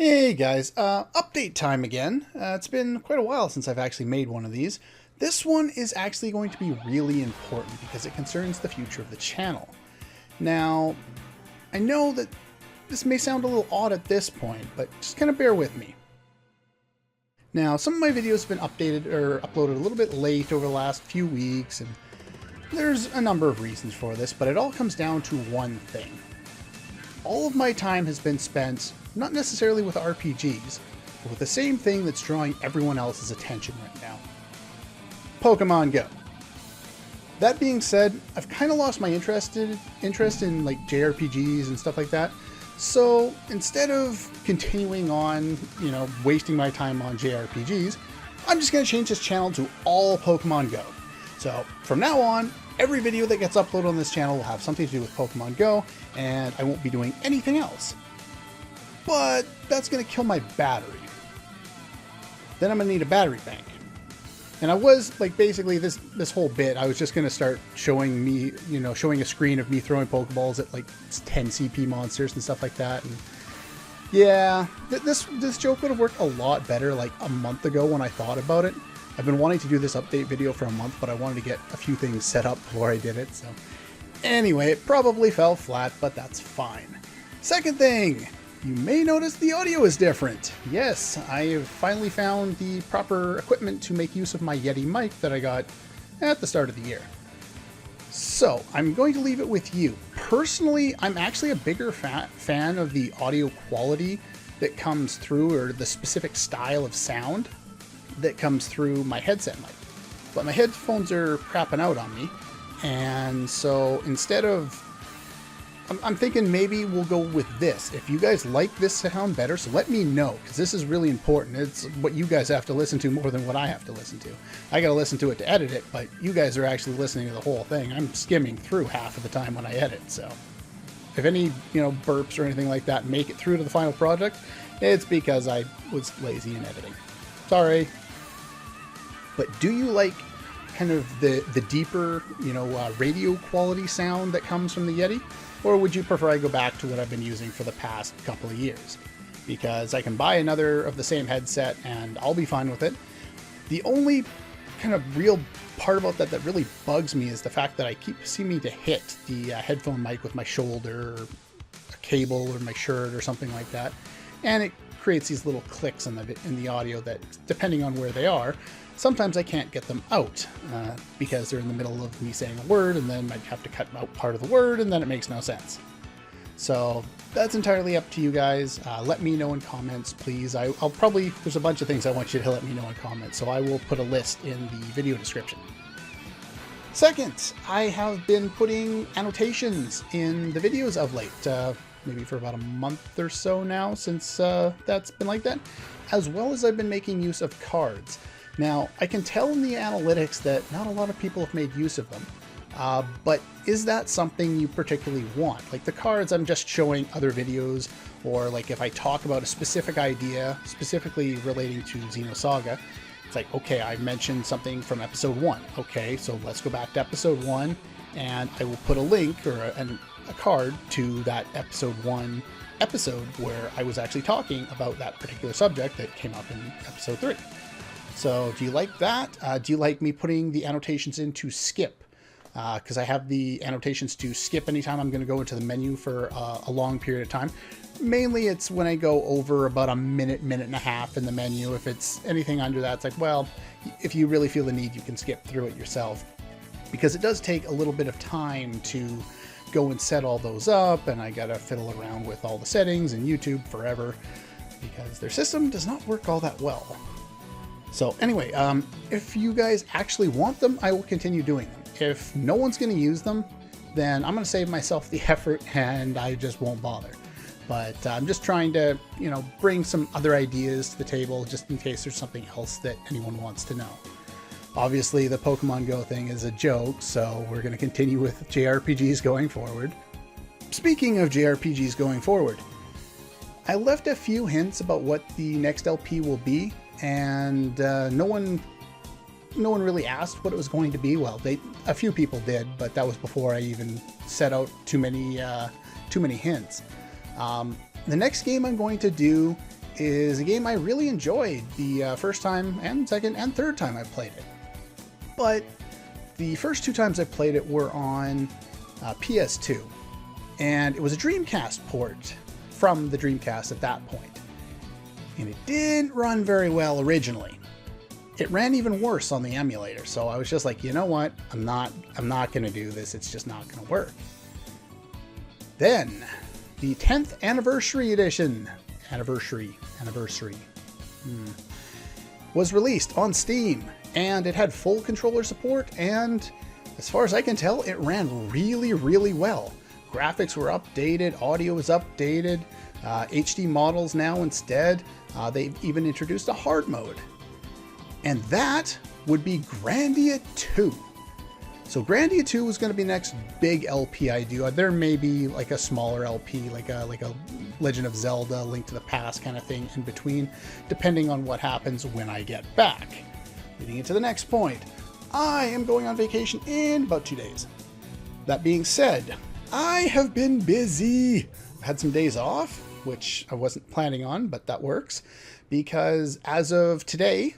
Hey guys, update time again. It's been quite a while since I've actually made one of these. This one is actually going to be really important because it concerns the future of the channel. Now, I know that this may sound a little odd at this point, but just kind of bear with me. Now, some of my videos have been updated or uploaded a little bit late over the last few weeks, and there's a number of reasons for this, but it all comes down to one thing. All of my time has been spent not necessarily with RPGs, but with the same thing that's drawing everyone else's attention right now. Pokemon Go. That being said, I've kind of lost my interest in like JRPGs and stuff like that. So instead of continuing on, wasting my time on JRPGs, I'm just going to change this channel to all Pokemon Go. So from now on, every video that gets uploaded on this channel will have something to do with Pokemon Go, and I won't be doing anything else. But that's going to kill my battery. Then I'm going to need a battery bank. And I was, basically this whole bit, I was just going to start showing me, showing a screen of me throwing Pokeballs at 10 CP monsters and stuff like that. And yeah, this joke would have worked a lot better a month ago when I thought about it. I've been wanting to do this update video for a month, but I wanted to get a few things set up before I did it. So anyway, it probably fell flat, but that's fine. Second thing. You may notice the audio is different. Yes, I have finally found the proper equipment to make use of my Yeti mic that I got at the start of the year. So, I'm going to leave it with you. Personally, I'm actually a bigger fan of the audio quality that comes through, or the specific style of sound that comes through my headset mic. But my headphones are crapping out on me, and so instead of I'm thinking maybe we'll go with this. If you guys like this sound better, so let me know, because this is really important. It's what you guys have to listen to more than what I have to listen to. I got to listen to it to edit it, but you guys are actually listening to the whole thing. I'm skimming through half of the time when I edit, so if any, burps or anything like that make it through to the final project, it's because I was lazy in editing. Sorry. But do you like kind of the deeper, radio quality sound that comes from the Yeti? Or would you prefer I go back to what I've been using for the past couple of years? Because I can buy another of the same headset and I'll be fine with it. The only kind of real part about that really bugs me is the fact that I keep seeming to hit the headphone mic with my shoulder, or a cable, or my shirt, or something like that. And it creates these little clicks in the audio that, depending on where they are, sometimes I can't get them out because they're in the middle of me saying a word, and then I'd have to cut out part of the word, and then it makes no sense. So that's entirely up to you guys. Let me know in comments, please. I'll probably, there's a bunch of things I want you to let me know in comments, so I will put a list in the video description. Second, I have been putting annotations in the videos of late, maybe for about a month or so now since that's been like that, as well as I've been making use of cards. Now, I can tell in the analytics that not a lot of people have made use of them, but is that something you particularly want? Like the cards, I'm just showing other videos, or if I talk about a specific idea, specifically relating to Xenosaga, it's like, okay, I mentioned something from episode 1. Okay, so let's go back to episode 1, and I will put a link or a card to that episode 1 episode where I was actually talking about that particular subject that came up in episode 3. So do you like that? Do you like me putting the annotations in to skip? Because I have the annotations to skip anytime I'm going to go into the menu for a long period of time. Mainly it's when I go over about a minute, minute and a half in the menu. If it's anything under that, it's like, well, if you really feel the need, you can skip through it yourself. Because it does take a little bit of time to go and set all those up, and I got to fiddle around with all the settings and YouTube forever, because their system does not work all that well. So anyway, if you guys actually want them, I will continue doing them. If no one's going to use them, then I'm going to save myself the effort and I just won't bother. But I'm just trying to, bring some other ideas to the table just in case there's something else that anyone wants to know. Obviously, the Pokemon Go thing is a joke, so we're going to continue with JRPGs going forward. Speaking of JRPGs going forward, I left a few hints about what the next LP will be, and no one really asked what it was going to be. Well, a few people did, but that was before I even set out too many hints. The next game I'm going to do is a game I really enjoyed the first time and second and third time I played it. But the first 2 times I played it were on PS2, and it was a Dreamcast port from the Dreamcast at that point. And it didn't run very well originally. It ran even worse on the emulator, so I was just like, you know what? I'm not going to do this. It's just not going to work. Then, the 10th Anniversary Edition, was released on Steam, and it had full controller support, and as far as I can tell, it ran really, really well. Graphics were updated, audio was updated, HD models now instead. They've even introduced a hard mode. And that would be Grandia 2. So Grandia 2 was going to be the next big LP I do. There may be like a smaller LP, like a Legend of Zelda, Link to the Past kind of thing in between, depending on what happens when I get back. Leading into the next point, I am going on vacation in about 2 days. That being said, I have been busy. I've had some days off, which I wasn't planning on, but that works, because as of today,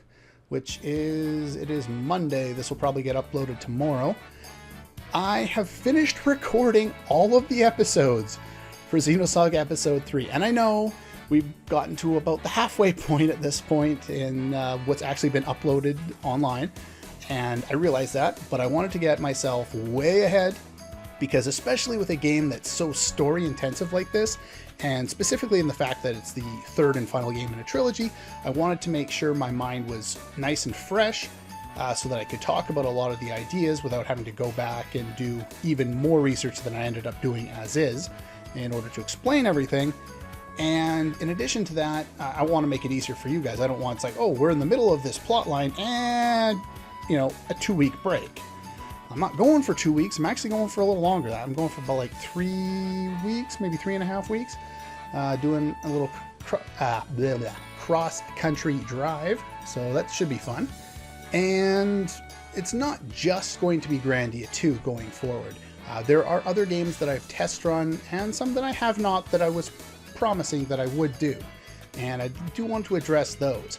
it is Monday, this will probably get uploaded tomorrow, I have finished recording all of the episodes for Xenosaga Episode 3. And I know we've gotten to about the halfway point at this point in what's actually been uploaded online, and I realize that, but I wanted to get myself way ahead, because especially with a game that's so story intensive like this, and specifically in the fact that it's the 3rd and final game in a trilogy, I wanted to make sure my mind was nice and fresh so that I could talk about a lot of the ideas without having to go back and do even more research than I ended up doing as is in order to explain everything. And in addition to that, I want to make it easier for you guys. I don't want it's like, oh, we're in the middle of this plot line and, you know, a 2-week break. I'm not going for 2 weeks. I'm actually going for a little longer. I'm going for about like 3 weeks, maybe 3.5 weeks, doing a little cross-country drive. So that should be fun. And it's not just going to be Grandia 2 going forward. There are other games that I've test run and some that I have not that I was promising that I would do. And I do want to address those.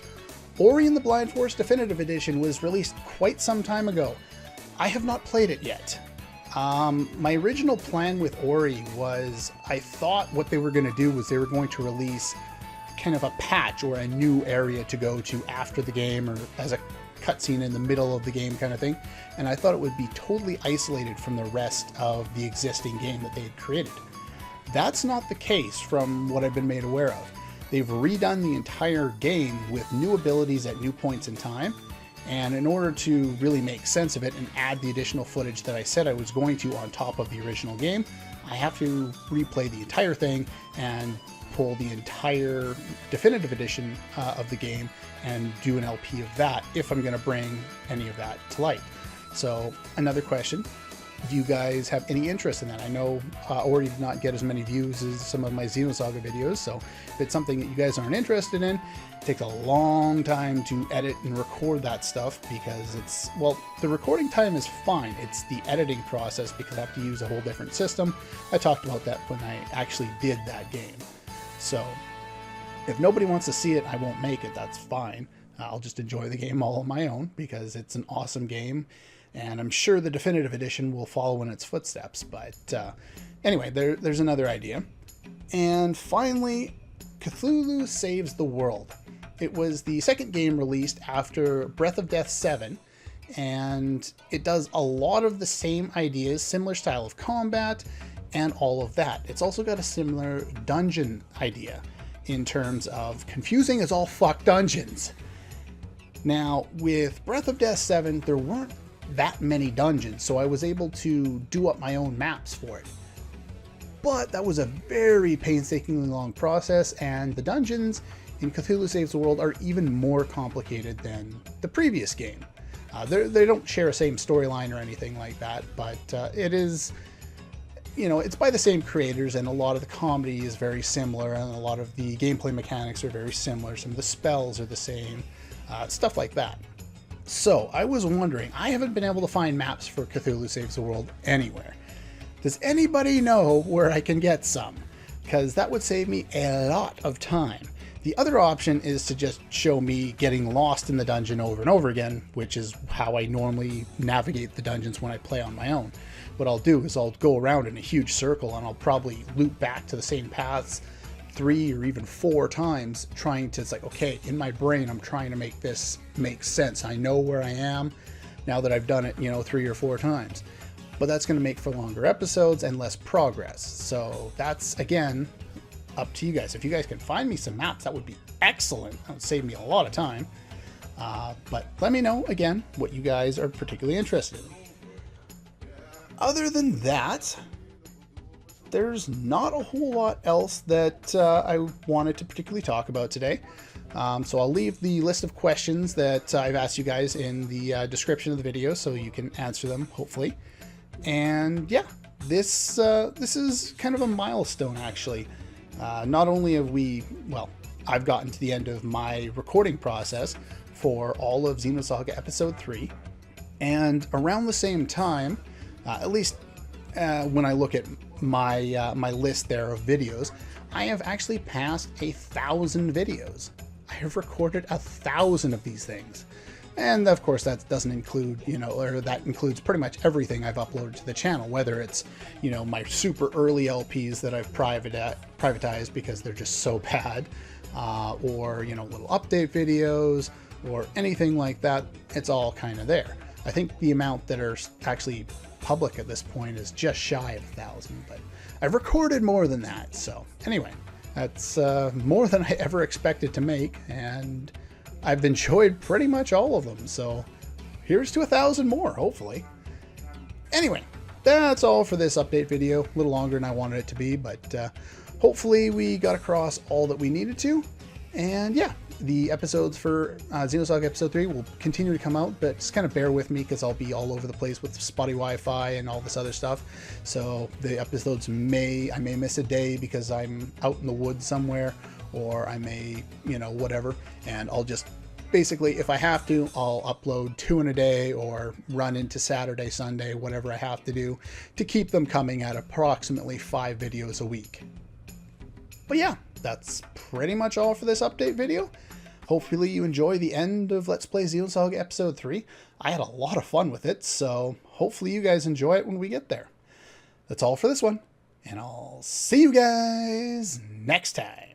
Ori and the Blind Forest Definitive Edition was released quite some time ago. I have not played it yet. My original plan with Ori was, I thought what they were going to do was they were going to release kind of a patch or a new area to go to after the game, or as a cutscene in the middle of the game kind of thing. And I thought it would be totally isolated from the rest of the existing game that they had created. That's not the case from what I've been made aware of. They've redone the entire game with new abilities at new points in time. And in order to really make sense of it and add the additional footage that I said I was going to on top of the original game, I have to replay the entire thing and pull the entire definitive edition of the game and do an LP of that if I'm going to bring any of that to light. So another question, do you guys have any interest in that? I know Ori did not get as many views as some of my Xenosaga videos, so if it's something that you guys aren't interested in, it takes a long time to edit and record that stuff because it's, well, the recording time is fine. It's the editing process because I have to use a whole different system. I talked about that when I actually did that game. So if nobody wants to see it, I won't make it. That's fine. I'll just enjoy the game all on my own because it's an awesome game. And I'm sure the definitive edition will follow in its footsteps. But anyway, there's another idea. And finally, Cthulhu Saves the World. It was the second game released after Breath of Death 7. And it does a lot of the same ideas, similar style of combat, and all of that. It's also got a similar dungeon idea in terms of confusing as all fuck dungeons. Now, with Breath of Death 7, there weren't that many dungeons, so I was able to do up my own maps for it. But that was a very painstakingly long process, and the dungeons in Cthulhu Saves the World are even more complicated than the previous game. They don't share a same storyline or anything like that, but it is, you know, it's by the same creators, and a lot of the comedy is very similar, and a lot of the gameplay mechanics are very similar. Some of the spells are the same, stuff like that. So I was wondering, I haven't been able to find maps for Cthulhu Saves the World anywhere. Does anybody know where I can get some? Because that would save me a lot of time. The other option is to just show me getting lost in the dungeon over and over again, which is how I normally navigate the dungeons when I play on my own. What I'll do is I'll go around in a huge circle and I'll probably loop back to the same paths 3 or even 4 times, trying to, it's like, okay, in my brain, I'm trying to make this make sense. I know where I am now that I've done it, 3 or 4 times. But that's going to make for longer episodes and less progress. So that's, again, up to you guys. If you guys can find me some maps, that would be excellent. That would save me a lot of time. But let me know, again, what you guys are particularly interested in. Other than that, there's not a whole lot else that I wanted to particularly talk about today. So I'll leave the list of questions that I've asked you guys in the description of the video so you can answer them, hopefully. And yeah, this is kind of a milestone, actually. Not only have I've gotten to the end of my recording process for all of Xenosaga Episode 3, and around the same time, at least when I look at my my list there of videos, I have actually passed 1,000 videos. I have recorded 1,000 of these things. And of course that doesn't include, or that includes pretty much everything I've uploaded to the channel, whether it's, my super early LPs that I've privatized because they're just so bad, or, little update videos or anything like that. It's all kind of there. I think the amount that are actually public at this point is just shy of 1,000, but I've recorded more than that. So anyway, that's more than I ever expected to make, and I've enjoyed pretty much all of them, so here's to 1,000 more, hopefully. Anyway, that's all for this update video. A little longer than I wanted it to be, but hopefully we got across all that we needed to. And yeah, the episodes for Xenosaga Episode 3 will continue to come out, but just kind of bear with me because I'll be all over the place with spotty Wi-Fi and all this other stuff. So the episodes I may miss a day because I'm out in the woods somewhere, or I may, whatever, and I'll just basically, if I have to, I'll upload 2 in a day or run into Saturday, Sunday, whatever I have to do to keep them coming at approximately 5 videos a week. But yeah, that's pretty much all for this update video. Hopefully you enjoy the end of Let's Play Xenosaga Episode 3. I had a lot of fun with it, so hopefully you guys enjoy it when we get there. That's all for this one, and I'll see you guys next time.